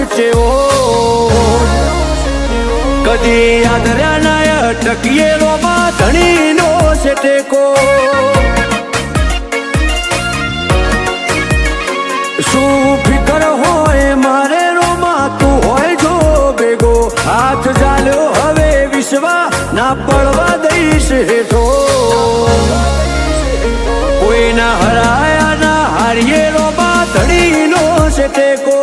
ચેવો કદી આદર્યા ના અટકીએ રોમાં ધણીનો છે ટેકો શું ફિકર હોય મારે રોમાં તું હોય જો ભેગો હાથ ચાલ્યો હવે વિશ્વા ના પડવા દઈશ હેઠો કોઈના હરાયા ના હારીએ રોમાં ધણીનો છે ટેકો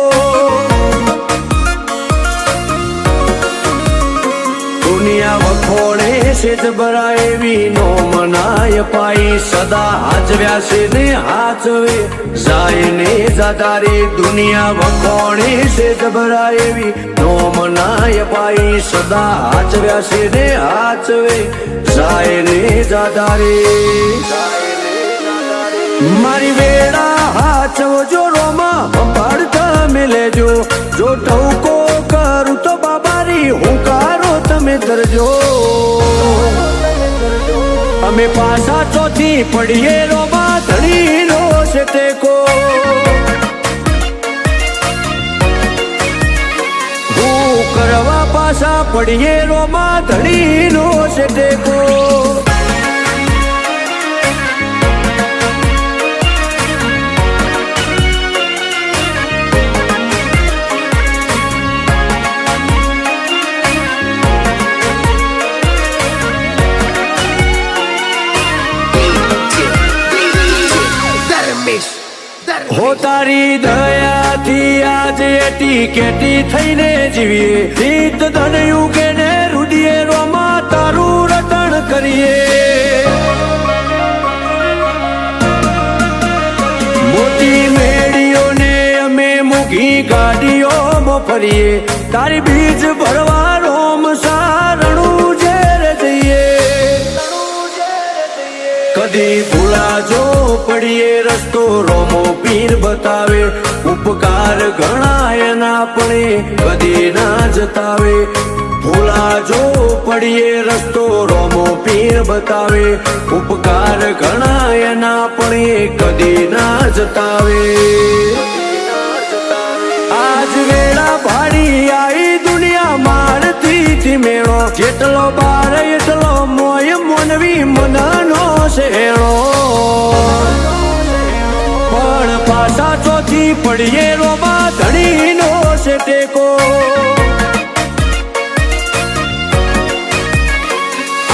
દુનિયા વખોડે છે જબરા એવી નો મનાય પાઈ સદા હાચવ્યા છે ને હાચવે જાય ને જાતારી દુનિયા વખોડે છે જબરા એવી નો મનાય પાઈ સદા હાચવ્યા છે ને હાચવે જાય ને જાતારી મારી વેળા હાચવજો રોમાં સંભાળતા મેલેજો જો ટવકો કરું તો બાબારી હુંકારો તમે ધરજો અમે પાછા ચોથી પડીએ રોમાં ધણીનો છે ટેકો હું કરવા પાછા પડીએ રોમાં ધણીનો છે ટેકો હો તારી દયાથી આજે એટી કેટી થઈને જીવીએ હિત ધનયું કે ને રુદિએ રોમાં તારું રટણ કરીએ મોટી મેડીઓને અમે મૂકી ગાડીઓમાં ફરીએ તારી બીજ ભરવા રોમ સારણું ઝેર જઈએ કદી ભૂલાજો પડીએ રસ્તો રોમો પીર બતાવે ઉપકાર ગણાય ના પડે કદી ના જતાવે ભૂલાજો પડીએ રસ્તો રોમો પીર બતાવે ઉપકાર ગણાય ના પડે કદી ના જતાવે આજ વેળા ભાડી આઈ દુનિયા મારથી મેળો જેટલો બાર એટલો મોય મોનવી મનનો શેળો પણ પાછા ચોથી પડીએ રોમાં ધણીનો છે ટેકો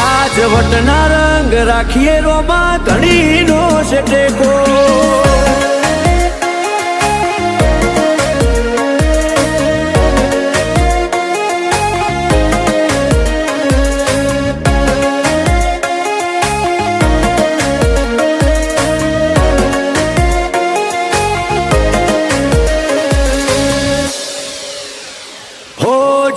આજ વટના રંગ રાખીએ રોમાં ધણીનો છે ટેકો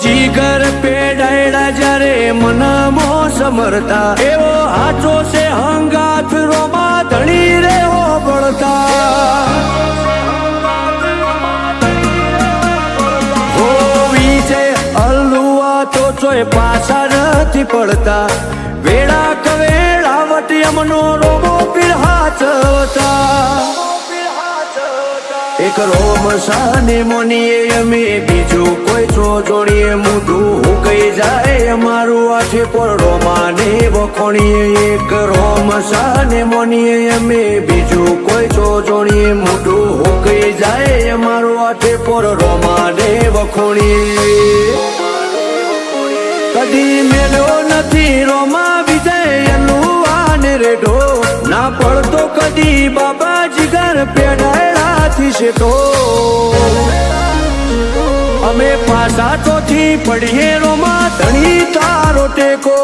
જીગર પેડાયડા જ્યારે મનમો સમરતા એવો હાચો છે હંગાથ રોમાં ધણી રે હો બળતા હો વિજય અલ્લુઆ તો ચોય પાછા નથી પડતા વેળા કવેળાવટ યમનો રોમો પીર હાચવતા એક રોમ સાને મોનીએ અમે બીજું કોઈ છો જોડીએ મોઢું હુકાઈ જાય અમારું આઠે પર રોમાને વખોણીએ એક રોમ સાને મોનીએ અમે બીજું કોઈ છો જોડીએ મોઢું હુકાઈ જાય અમારું આઠે પર રોમાને વખોણીએ કદી મેળ્યો નથી રોમા વિજય અલ્લુઆને રેઢો ના પડતો કદી બાબા જીગર પેડાયડાથી શેઠો અમે પાછા ચોથી પડીએ રોમાં ધણી તારો ટેકો